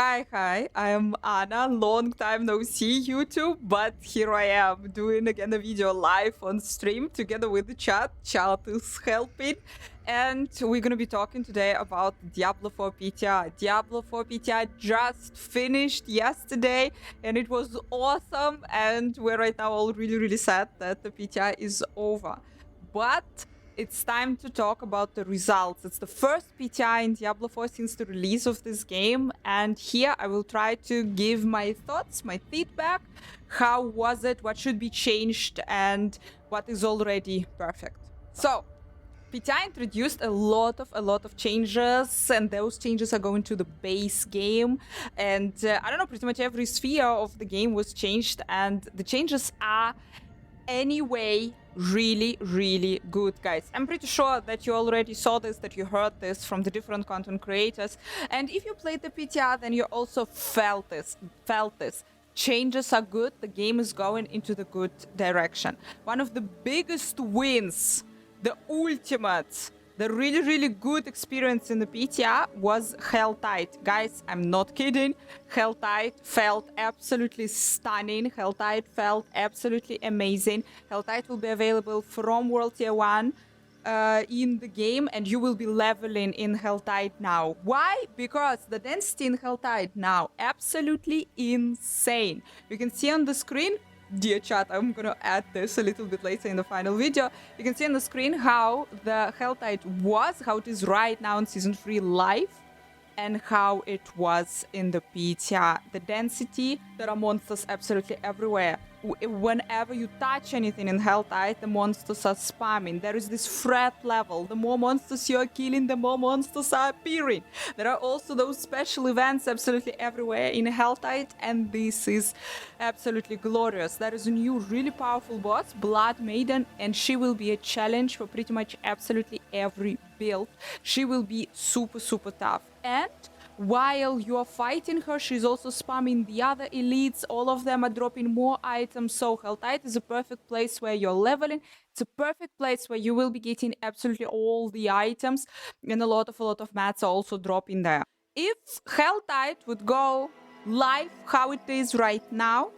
Hi, I am Anna. Long time no see YouTube, but here I am doing again a video live on stream together with the chat. Chat is helping, and we're gonna be talking today about Diablo 4 PTR. Diablo 4 PTR just finished yesterday, and it was awesome. And we're right now all really sad that the PTR is over, but it's time to talk about the results. It's the first PTI in Diablo 4 since the release of this game, and here I will try to give my thoughts, my feedback. How was it? What should be changed? And what is already perfect? So, PTI introduced a lot of changes, and those changes are going to the base game. And I don't know, pretty much every sphere of the game was changed, and the changes are anyway really good, guys. I'm pretty sure that you already saw this, that you heard this from the different content creators, and if you played the PTR, then you also felt this. Changes are good, the game is going into the good direction. One of the biggest wins, the ultimate, the really good experience in the PTR was Helltide. Guys, I'm not kidding. Helltide felt absolutely stunning. Helltide felt absolutely amazing. Helltide will be available from World Tier 1 in the game, and you will be leveling in Helltide now. Why? Because the density in Helltide now, absolutely insane. You can see on the screen, dear chat, I'm gonna add this a little bit later in the final video. You can see on the screen how the Helltide was, how it is right now in Season 3 live, and how it was in the PTR. The density, there are monsters absolutely everywhere. Whenever you touch anything in Helltide, the monsters are spamming. There is this threat level. The more monsters you are killing, the more monsters are appearing. There are also those special events absolutely everywhere in Helltide, and this is absolutely glorious. There is a new really powerful boss, Blood Maiden, and she will be a challenge for pretty much absolutely every build. She will be super tough. And while you are fighting her, she's also spamming the other elites. All of them are dropping more items. So Helltide is a perfect place where you're leveling. It's a perfect place where you will be getting absolutely all the items, and a lot of mats are also dropping there. If Helltide would go live how it is right now,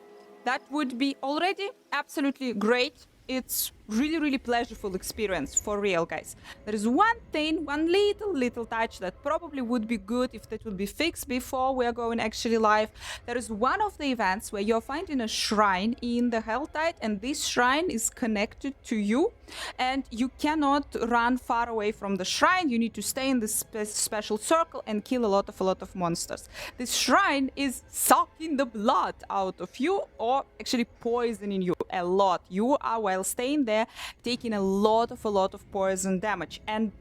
that would be already absolutely great. It's really pleasurable experience for real, guys. There is one thing, one little touch that probably would be good if that would be fixed before we are going actually live. There is one of the events where you're finding a shrine in the Helltide, and this shrine is connected to you, and you cannot run far away from the shrine. You need to stay in this special circle and kill a lot of monsters. This shrine is sucking the blood out of you, or actually poisoning you a lot. You are, while staying there, taking a lot of poison damage, and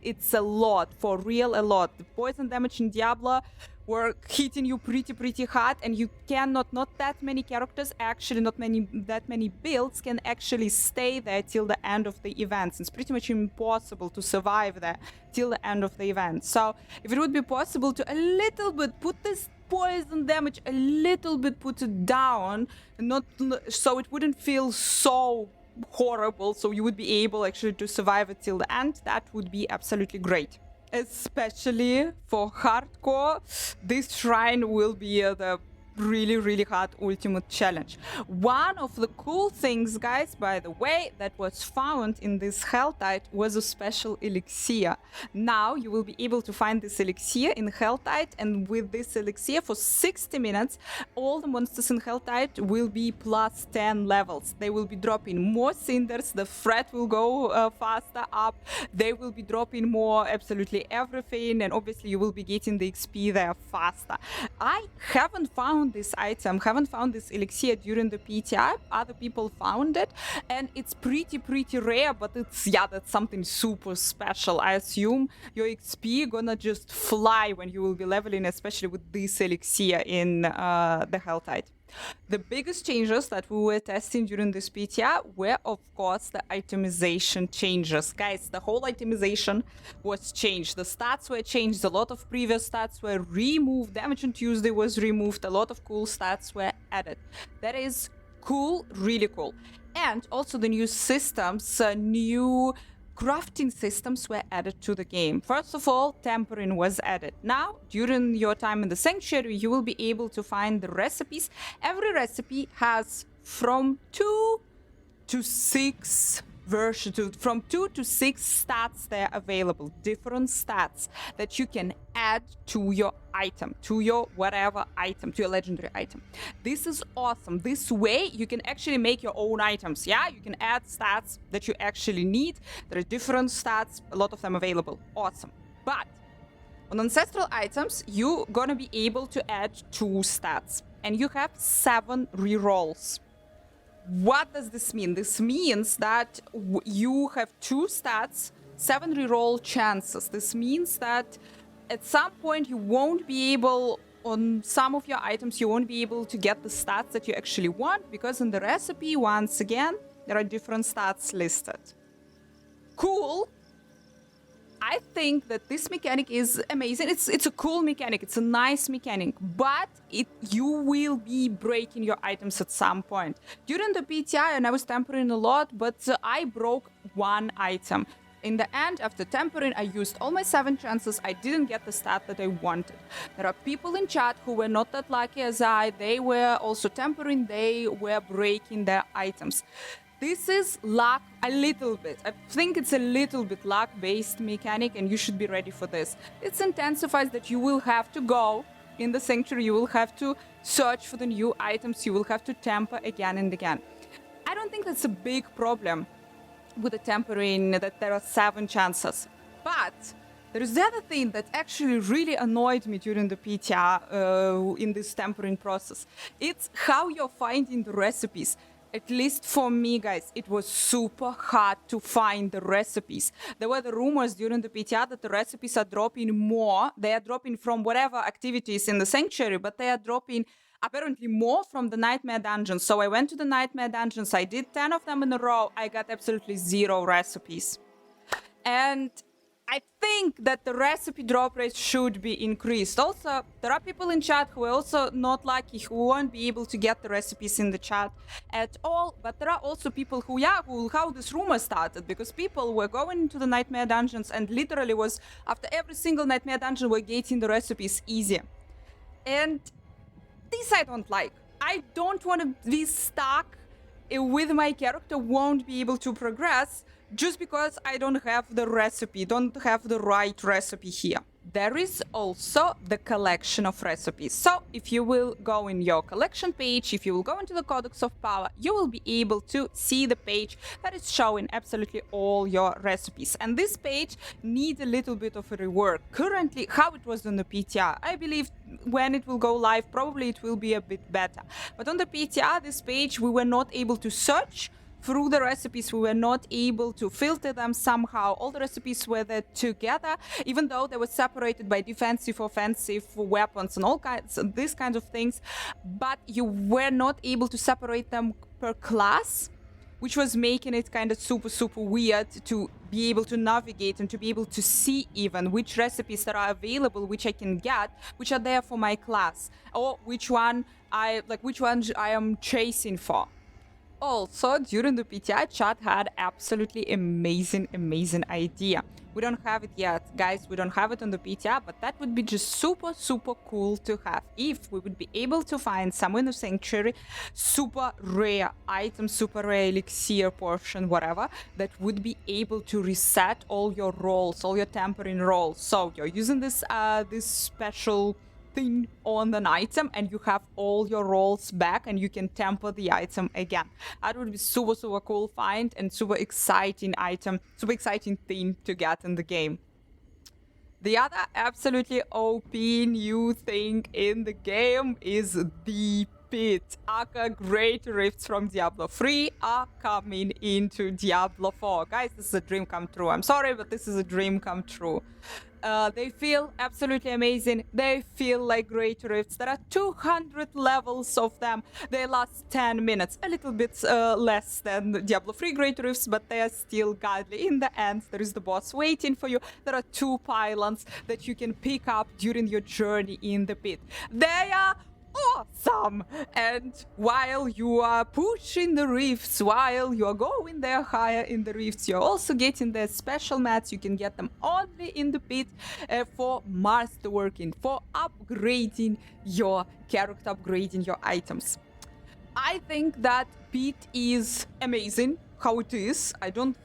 it's a lot, for real, a lot. The poison damage in Diablo were hitting you pretty hard, and you cannot, not that many characters, actually not that many builds can actually stay there till the end of the events. It's pretty much impossible to survive there till the end of the event. So if it would be possible to a little bit put this poison damage a little bit, put it down, not so it wouldn't feel so horrible, so you would be able actually to survive it till the end, that would be absolutely great. Especially for hardcore, this shrine will be the really hard ultimate challenge. One of the cool things, guys, by the way, that was found in this Helltide was a special elixir. Now you will be able to find this elixir in Helltide, and with this elixir for 60 minutes, all the monsters in Helltide will be plus 10 levels. They will be dropping more cinders, the threat will go faster up, they will be dropping more absolutely everything, and obviously you will be getting the XP there faster. I haven't found this item, haven't found this elixir during the PTI. Other people found it, and it's pretty rare, but it's, yeah, that's something super special. I assume your XP gonna just fly when you will be leveling, especially with this elixir in the Helltide. The biggest changes that we were testing during this PTR were, of course, the itemization changes. Guys, the whole itemization was changed. The stats were changed. A lot of previous stats were removed. Damage on Tuesday was removed. A lot of cool stats were added. That is cool, really cool. And also the new systems, new crafting systems were added to the game. First of all, tempering was added. Now, during your time in the sanctuary, you will be able to find the recipes. Every recipe has from 2 to 6 from 2 to 6 stats there available, different stats that you can add to your item, to your whatever item, to your legendary item. This is awesome. This way you can actually make your own items. Yeah, you can add stats that you actually need. There are different stats, a lot of them available. Awesome. But on ancestral items, you're gonna be able to add 2 stats, and you have 7 rerolls. What does this mean? This means that you have 2 stats, 7 reroll chances. This means that at some point you won't be able, on some of your items, you won't be able to get the stats that you actually want, because in the recipe, once again, there are different stats listed. Cool. I think that this mechanic is amazing. It's a cool mechanic. It's a nice mechanic, but you will be breaking your items at some point. During the PTI, and I was tempering a lot, but I broke 1 item. In the end, after tempering, I used all my 7 chances. I didn't get the stat that I wanted. There are people in chat who were not that lucky as I. They were also tempering. They were breaking their items. This is luck a little bit. I think it's a little bit luck-based mechanic, and you should be ready for this. It intensifies that you will have to go in the sanctuary, you will have to search for the new items, you will have to temper again and again. I don't think that's a big problem with the tempering, that there are 7 chances. But there is the other thing that actually really annoyed me during the PTR in this tempering process. It's how you're finding the recipes. At least for me, guys, it was super hard to find the recipes. There were the rumors during the PTR that the recipes are dropping more. They are dropping from whatever activities in the sanctuary, but they are dropping apparently more from the Nightmare Dungeons. So I went to the Nightmare Dungeons. I did 10 of them in a row. I got absolutely 0 recipes. And I think that the recipe drop rate should be increased. Also, there are people in chat who are also not lucky, who won't be able to get the recipes in the chat at all. But there are also people who, how this rumor started, because people were going into the Nightmare Dungeons and literally was, after every single Nightmare Dungeon, were getting the recipes easier. And this I don't like. I don't want to be stuck with my character, won't be able to progress just because I don't have the recipe, don't have the right recipe here. There is also the collection of recipes. So if you will go in your collection page, if you will go into the Codex of Power, you will be able to see the page that is showing absolutely all your recipes. And this page needs a little bit of a rework. Currently, how it was on the PTR, I believe when it will go live, probably it will be a bit better. But on the PTR, this page, we were not able to search through the recipes. We were not able to filter them somehow. All the recipes were there together, even though they were separated by defensive, offensive, weapons, and all kinds of these kinds of things. But you were not able to separate them per class, which was making it kind of super weird to be able to navigate and to be able to see even which recipes that are available, which I can get, which are there for my class, or which one I am chasing for. Also, during the PTI, chat had absolutely amazing idea. We don't have it yet, guys. We don't have it on the PTR, but that would be just super cool to have if we would be able to find somewhere in the sanctuary super rare item, super rare elixir portion, whatever, that would be able to reset all your rolls, all your tempering rolls. So you're using this this special thing on an item and you have all your rolls back and you can temper the item again. That would be super cool find and super exciting item, super exciting thing to get in the game. The other absolutely OP new thing in the game is the pit. Aka Great Rifts from Diablo 3 are coming into Diablo 4. Guys, this is a dream come true. I'm sorry, but this is a dream come true. They feel absolutely amazing. They feel like great rifts. There are 200 levels of them. They last 10 minutes. A little bit less than Diablo 3 great rifts, but they are still godly. In the end, there is the boss waiting for you. There are 2 pylons that you can pick up during your journey in the pit. They are awesome. And while you are pushing the rifts, while you are going there higher in the rifts, you're also getting the special mats. You can get them only in the pit for masterworking, for upgrading your character, upgrading your items. I think that pit is amazing how it is. I don't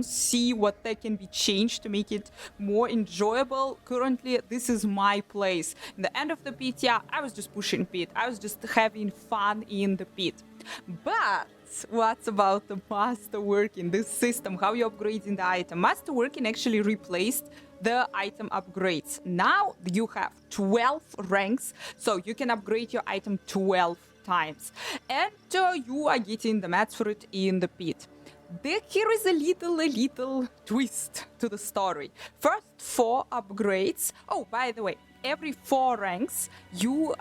see what that can be changed to make it more enjoyable. Currently, this is my place. In the end of the pit, yeah, I was just pushing pit. I was just having fun in the pit. But what about the masterworking, this system, how you're upgrading the item? Masterworking actually replaced the item upgrades. Now you have 12 ranks, so you can upgrade your item 12 times, and you are getting the mats for it in the pit. Here is a little twist to the story. First 4 upgrades. Oh, by the way, every 4 ranks, you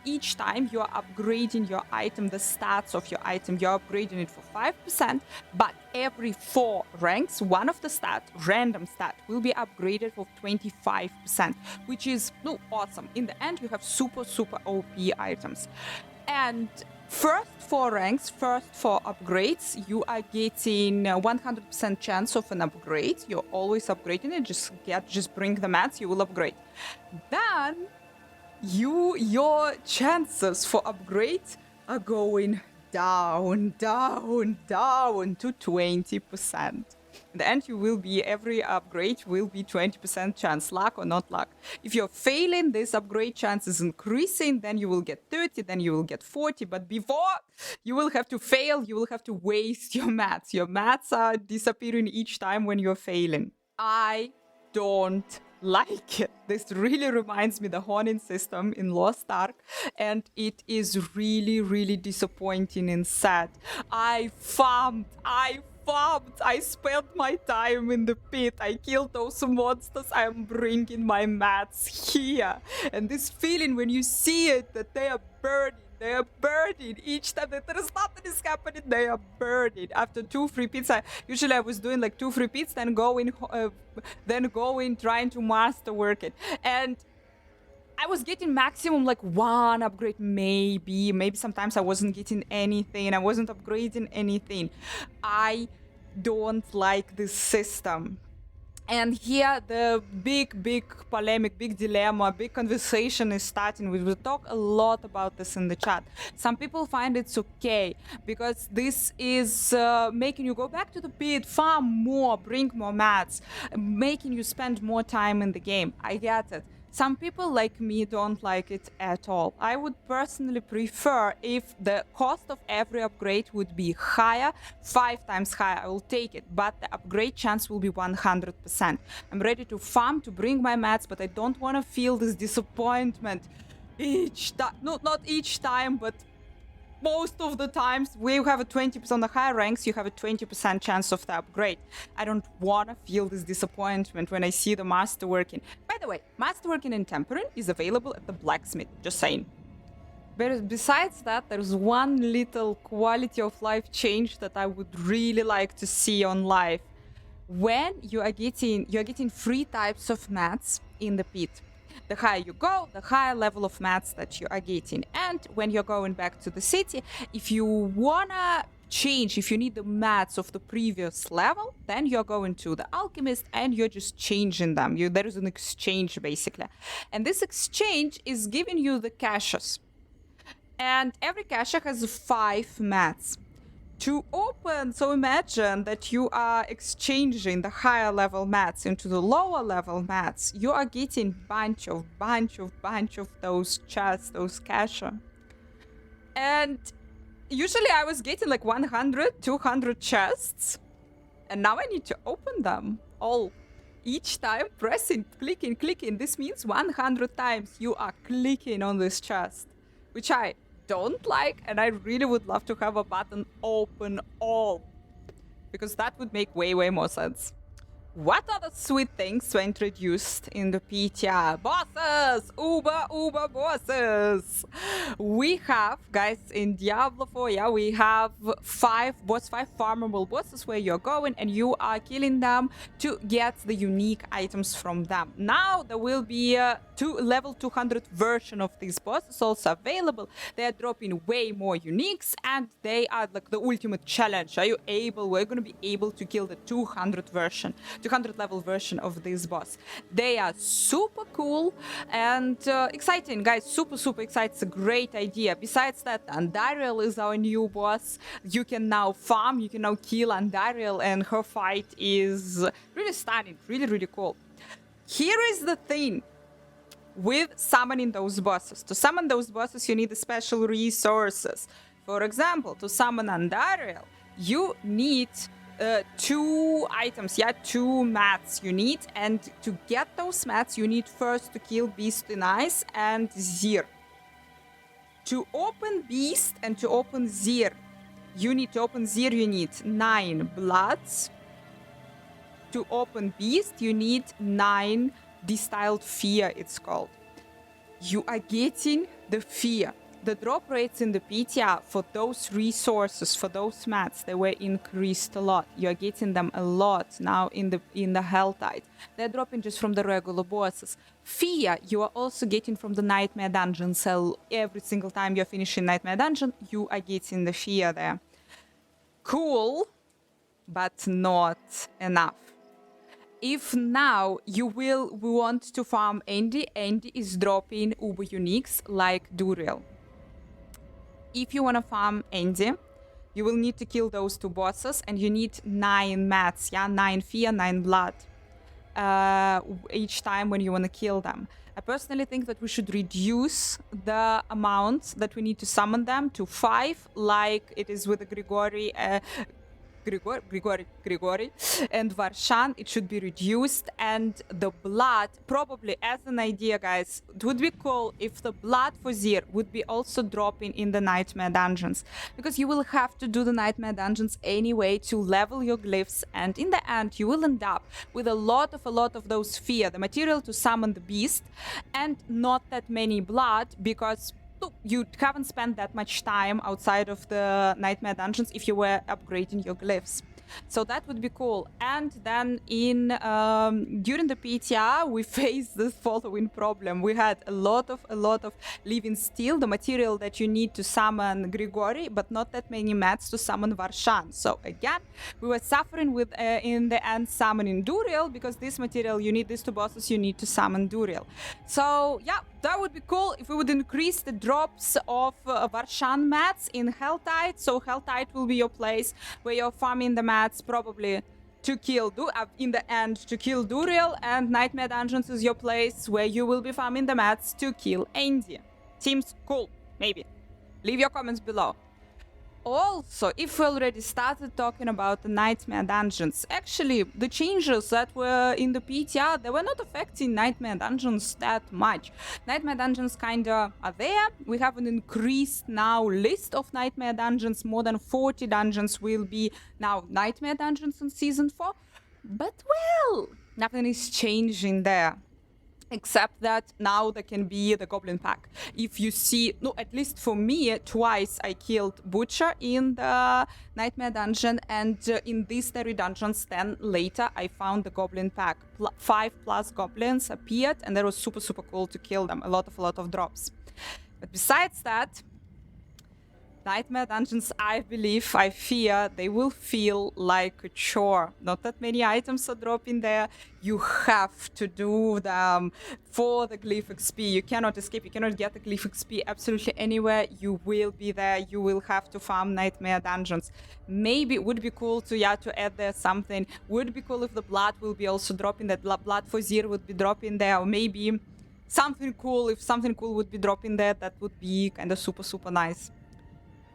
each time you are upgrading your item, the stats of your item, you're upgrading it for 5%, but every 4 ranks, one of the random stat, will be upgraded for 25%, which is awesome. In the end, you have super OP items. And first 4 ranks, first 4 upgrades, you are getting 100% chance of an upgrade. You're always upgrading it. Just bring the mats, you will upgrade. Then your chances for upgrade are going down to 20%. In the end, every upgrade will be 20% chance, luck or not luck. If you're failing, this upgrade chance is increasing, then you will get 30, then you will get 40. But before you will have to fail, you will have to waste your mats. Your mats are disappearing each time when you're failing. I don't like it. This really reminds me the honing system in Lost Ark, and it is really disappointing and sad. I farmed. I spent my time in the pit. I killed those monsters. I am bringing my mats here. And this feeling when you see it, that they are burning each time that there is nothing is happening, they are burning. After 2 free pits, I was doing like 2 free pits, then going trying to masterwork it. And I was getting maximum like 1 upgrade, maybe sometimes I wasn't getting anything. I wasn't upgrading anything. I don't like this system. And here the big polemic, big dilemma, big conversation is starting. We will talk a lot about this in the chat. Some people find it's okay because this is making you go back to the pit, farm more, bring more mats, making you spend more time in the game. I get it. Some people like me don't like it at all. I would personally prefer if the cost of every upgrade would be higher, 5 times higher. I will take it, but the upgrade chance will be 100%. I'm ready to farm, to bring my mats, but I don't want to feel this disappointment each time. No, not each time, but most of the times where you have a 20% on the higher ranks, you have a 20% chance of the upgrade. I don't want to feel this disappointment when I see the masterworking. By the way, masterworking and tempering is available at the blacksmith, just saying. But besides that, there's one little quality of life change that I would really like to see on live. When you are getting 3 types of mats in the pit. The higher you go, the higher level of mats that you are getting. And when you're going back to the city, if you wanna change, if you need the mats of the previous level, then you're going to the alchemist and you're just changing them. There is an exchange basically. And this exchange is giving you the caches. And every cache has 5 mats. To open, so imagine that you are exchanging the higher level mats into the lower level mats. You are getting bunch of those chests, those cache. And usually I was getting like 100, 200 chests. And now I need to open them all. Each time pressing, clicking. This means 100 times you are clicking on this chest, which I don't like, and I really would love to have a button open all, because that would make way more sense. What other sweet things were introduced in the PTR? Bosses! Uber bosses! We have, guys, in Diablo 4, yeah, we have five farmable bosses where you're going and you are killing them to get the unique items from them. Now there will be a level 200 version of these bosses also available. They are dropping way more uniques and they are like the ultimate challenge. We're going to be able to kill the 200 level version of this boss. They are super cool and exciting, guys. Super exciting. It's a great idea. Besides that, Andariel is our new boss. You can now farm, you can now kill Andariel, and her fight is really stunning, really cool. Here is the thing with summoning those bosses. To summon those bosses, you need special resources. For example, to summon Andariel, you need 2 items, 2 mats you need, and to get those mats, you need first to kill Beast in Ice and Zir. To open Beast and to open Zir, you need 9 bloods. To open Beast, you need 9 Distilled Fear, it's called. You are getting the fear. The drop rates in the PTR for those resources, for those mats, they were increased a lot. You are getting them a lot now in the Helltide. They're dropping just from the regular bosses. Fear, you are also getting from the Nightmare Dungeon. So every single time you're finishing Nightmare Dungeon, you are getting the fear there. Cool, but not enough. If now you will want to farm Andy is dropping Uber Uniques like Duriel. If you want to farm Andy, you will need to kill those 2 bosses and you need 9 mats, 9 fear, 9 blood each time when you want to kill them. I personally think that we should reduce the amount that we need to summon them to 5, like it is with the Grigori and Varshan. It should be reduced, and the blood, probably as an idea, guys, it would be cool if the blood for Zir would be also dropping in the Nightmare Dungeons, because you will have to do the Nightmare Dungeons anyway to level your glyphs, and in the end you will end up with a lot of those fear, the material to summon the beast, and not that many blood, because you haven't spent that much time outside of the Nightmare Dungeons if you were upgrading your glyphs. So that would be cool. And then during the PTR, we faced the following problem. We had a lot of living steel, the material that you need to summon Grigori, but not that many mats to summon Varshan. So again, we were suffering with in the end summoning Duriel, because this material you need, these 2 bosses you need to summon Duriel. So yeah, that would be cool if we would increase the drops of Varshan mats in Helltide. So Helltide will be your place where you're farming the mats probably to kill in the end to kill Duriel, and Nightmare Dungeons is your place where you will be farming the mats to kill Andy. Seems cool, maybe. Leave your comments below. Also, if we already started talking about the Nightmare Dungeons, actually, the changes that were in the PTR, they were not affecting Nightmare Dungeons that much. Nightmare Dungeons kinda are there. We have an increased now list of Nightmare Dungeons. More than 40 dungeons will be now Nightmare Dungeons in Season 4. But, well, nothing is changing there. Except that now there can be the Goblin Pack. If you see, no, at least for me, twice I killed Butcher in the Nightmare Dungeon, and in these 30 dungeons, then later I found the Goblin Pack. 5+ goblins appeared, and that was super cool to kill them. A lot of drops. But besides that, Nightmare Dungeons, I fear, they will feel like a chore. Not that many items are dropping there. You have to do them for the Glyph XP. You cannot escape. You cannot get the Glyph XP absolutely anywhere. You will be there. You will have to farm Nightmare Dungeons. Maybe it would be cool to add there something. Would be cool if the blood will be also dropping. That blood for Zir would be dropping there. Or maybe something cool. If something cool would be dropping there, that would be kind of super nice.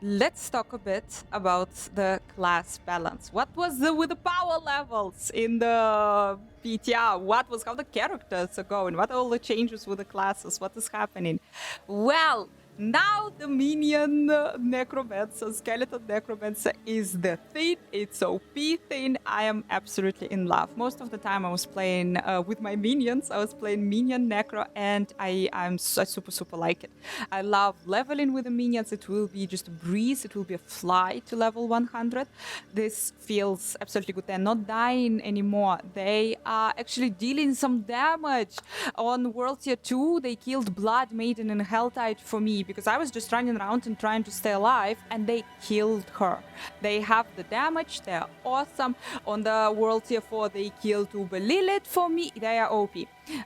Let's talk a bit about the class balance. What was with the power levels in the PTR? How the characters are going? What are all the changes with the classes? What is happening? Well, Now the minion necromancer, skeleton necromancer is the thing. It's OP thing. I am absolutely in love. Most of the time I was playing with my minions. I was playing minion necro and I super like it. I love leveling with the minions. It will be just a breeze. It will be a fly to level 100. This feels absolutely good. They're not dying anymore. They are actually dealing some damage. On World Tier 2, they killed Blood Maiden and Helltide for me because I was just running around and trying to stay alive, and they killed her. They have the damage. They're awesome. On the World Tier 4, they killed Uber Lilith for me. They are OP.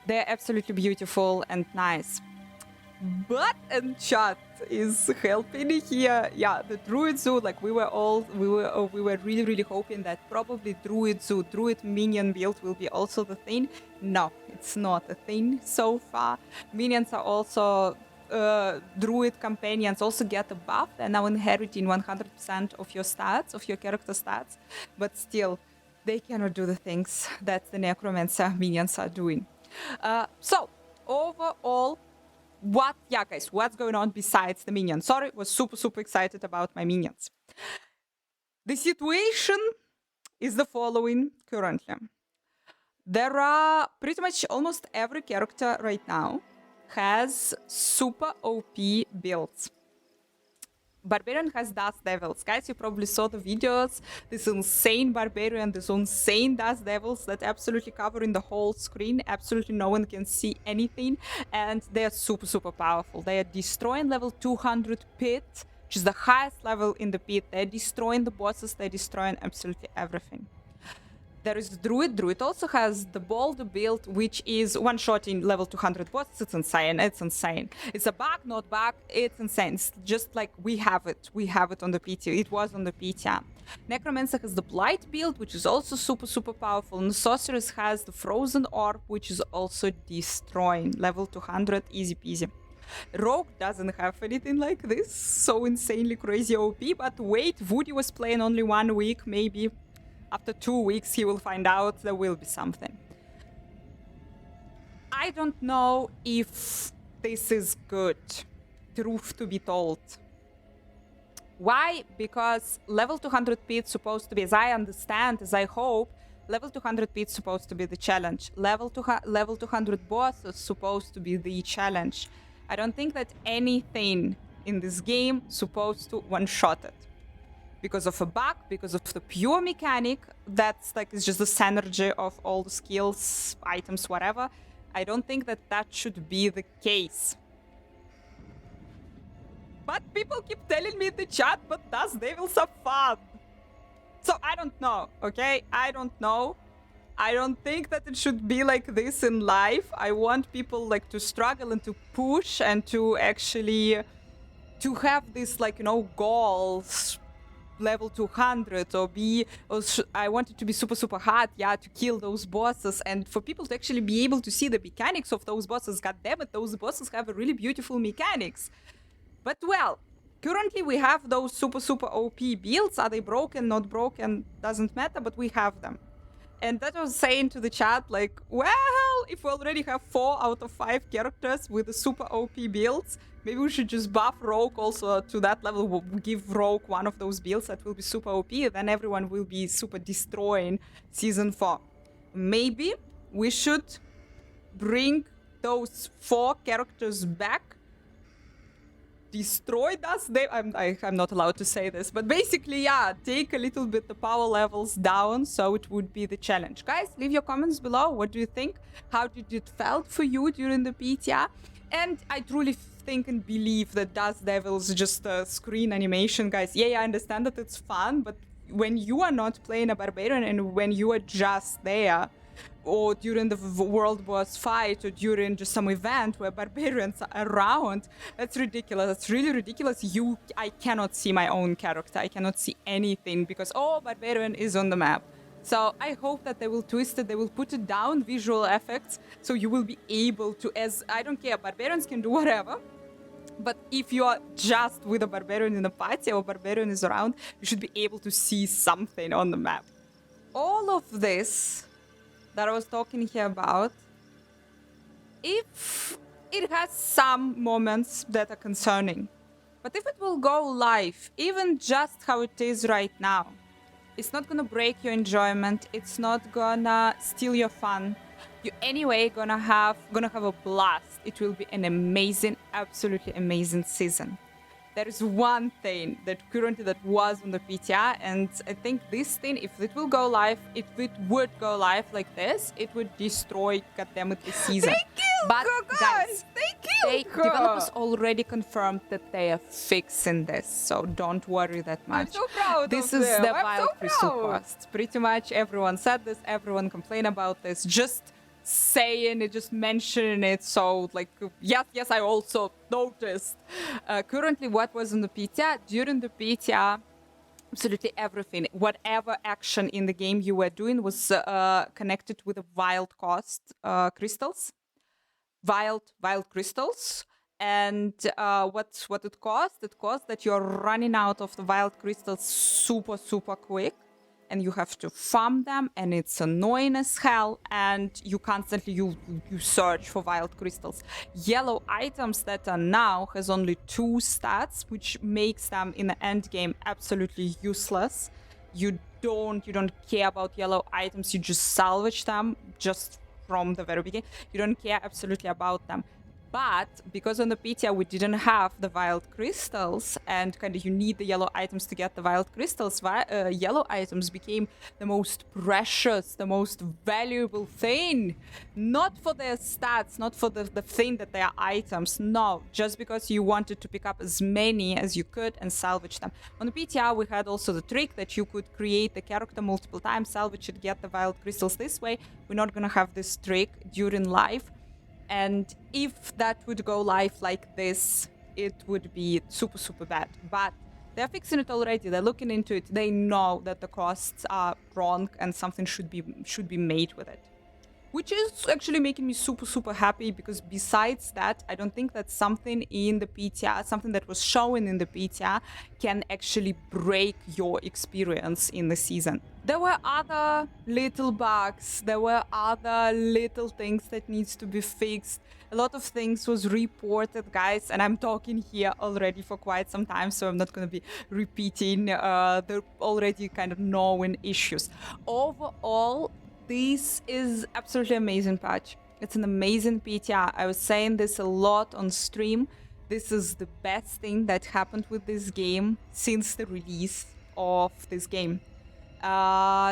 They're absolutely beautiful and nice. But Enchant is helping here. Yeah, the Druid Zoo, like we were really hoping that probably Druid Zoo, Druid minion build will be also the thing. No, it's not a thing so far. Minions are also Druid companions also get a buff. They're now inheriting 100% of your stats, of your character stats, but still, they cannot do the things that the Necromancer minions are doing. So, overall, guys, what's going on besides the minions? Sorry, was super excited about my minions. The situation is the following currently. There are pretty much almost every character right now has super OP builds. Barbarian has Dust Devils. Guys, you probably saw the videos. This insane Barbarian, this insane Dust Devils that absolutely covering the whole screen. Absolutely no one can see anything. And they're super powerful. They are destroying level 200 pit, which is the highest level in the pit. They're destroying the bosses. They're destroying absolutely everything. There is Druid. Druid also has the Bold build, which is one-shotting level 200 bosses. It's insane. It's insane. It's a bug, not bug. It's insane. It's just like we have it. We have it on the PT. It was on the PT. Necromancer has the Blight build, which is also super powerful. And Sorceress has the Frozen Orb, which is also destroying. Level 200, easy peasy. Rogue doesn't have anything like this. So insanely crazy OP. But wait, Woody was playing only 1 week, maybe. After 2 weeks, he will find out there will be something. I don't know if this is good, truth to be told. Why? Because level 200 pit supposed to be, as I understand, as I hope, level 200 pit supposed to be the challenge. Level 200 boss is supposed to be the challenge. I don't think that anything in this game supposed to one-shot it. Because of a bug, because of the pure mechanic, that's like, it's just the synergy of all the skills, items, whatever. I don't think that that should be the case. But people keep telling me in the chat, but Dust Devils are fun. So I don't know, okay? I don't know. I don't think that it should be like this in life. I want people like to struggle and to push and to actually to have this, like, you know, goals, level 200 or I want it to be super hard, yeah, to kill those bosses and for people to actually be able to see the mechanics of those bosses. God damn it, those bosses have a really beautiful mechanics. But well, currently we have those super OP builds. Are they broken, not broken, doesn't matter, but we have them. And that was saying to the chat, like, well, if we already have 4 out of 5 characters with the super OP builds, maybe we should just buff Rogue also to that level. We'll give Rogue one of those builds that will be super OP, then everyone will be super destroying Season 4. Maybe we should bring those 4 characters back, destroy us. I'm not allowed to say this, but basically, yeah, take a little bit the power levels down, so it would be the challenge. Guys, leave your comments below. What do you think? How did it felt for you during the PTR? And I truly think and believe that Dust Devils just a screen animation, guys. Yeah, I understand that it's fun, but when you are not playing a barbarian and when you are just there, or during the world boss fight, or during just some event where barbarians are around, that's ridiculous. That's really ridiculous. I cannot see my own character. I cannot see anything because, oh, barbarian is on the map. So I hope that they will twist it, they will put it down, visual effects, so you will be able to, as I don't care, barbarians can do whatever, but if you are just with a barbarian in a party or a barbarian is around, you should be able to see something on the map. All of this that I was talking here about, if it has some moments that are concerning. But if it will go live, even just how it is right now, it's not gonna break your enjoyment. It's not gonna steal your fun. You anyway gonna have a blast. It will be an amazing, absolutely amazing season. There is one thing that currently that was on the PTR, and I think this thing, if it will go live, if it would go live like this, it would destroy, goddammit, the season. Thank you, But guys. Thank you. developers already confirmed that they are fixing this, so don't worry that much. I'm so proud This of is them. the I'm wild so crystal proud. cost. Pretty much everyone said this, everyone complained about this. Just saying it, just mentioning it. So, like, yes, I also noticed. Currently, what was in the PTR? During the PTR, absolutely everything, whatever action in the game you were doing was connected with the wild cost crystals. Wild crystals. And what it cost? It cost that you're running out of the wild crystals super quick, and you have to farm them, and it's annoying as hell, and you constantly you search for wild crystals. Yellow items that are now has only 2 stats, which makes them in the end game absolutely useless. You don't care about yellow items, you just salvage them just from the very beginning. You don't care absolutely about them. But because on the PTR we didn't have the wild crystals, and kind of you need the yellow items to get the wild crystals, yellow items became the most precious, the most valuable thing. Not for their stats, not for the thing that they are items, no, just because you wanted to pick up as many as you could and salvage them. On the PTR we had also the trick that you could create the character multiple times, salvage it, get the wild crystals this way. We're not gonna have this trick during live. And if that would go live like this, it would be super bad. But they're fixing it already. They're looking into it. They know that the costs are wrong and something should be made with it. Which is actually making me super happy, because besides that, I don't think that something in the PTR, something that was shown in the PTR, can actually break your experience in the season. There were other little bugs, there were other little things that needs to be fixed. A lot of things was reported, guys, and I'm talking here already for quite some time, so I'm not going to be repeating the already kind of known issues. Overall, this is absolutely amazing patch. It's an amazing PTR. I was saying this a lot on stream. This is the best thing that happened with this game since the release of this game.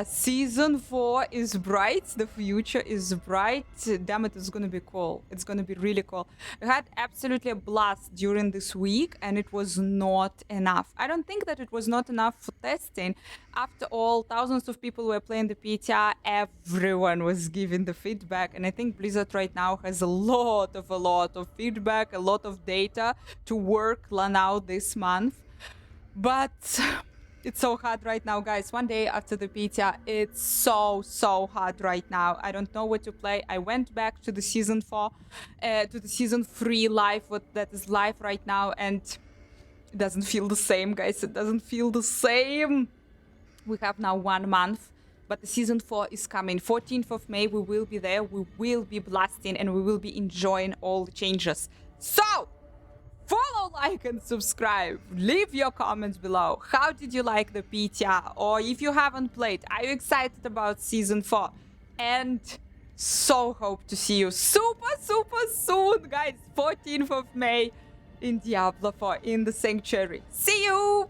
Season 4 is bright. The future is bright. Damn it, it's gonna be cool. It's gonna be really cool. I had absolutely a blast during this week, and it was not enough. I don't think that it was not enough for testing. After all, thousands of people were playing the PTR. Everyone was giving the feedback, and I think Blizzard right now has a lot of feedback, a lot of data to work out this month. But it's so hard right now, guys. One day after the PTR, it's so hard right now. I don't know what to play. I went back to the season 4, to the season 3 live, that is live right now, and it doesn't feel the same, guys. It doesn't feel the same. We have now 1 month, but the season 4 is coming. 14th of May, we will be there. We will be blasting, and we will be enjoying all the changes. So, follow, like, and subscribe. Leave your comments below. How did you like the PTR? Or if you haven't played, are you excited about Season 4? And so hope to see you super soon, guys. 14th of May in Diablo 4 in the Sanctuary. See you!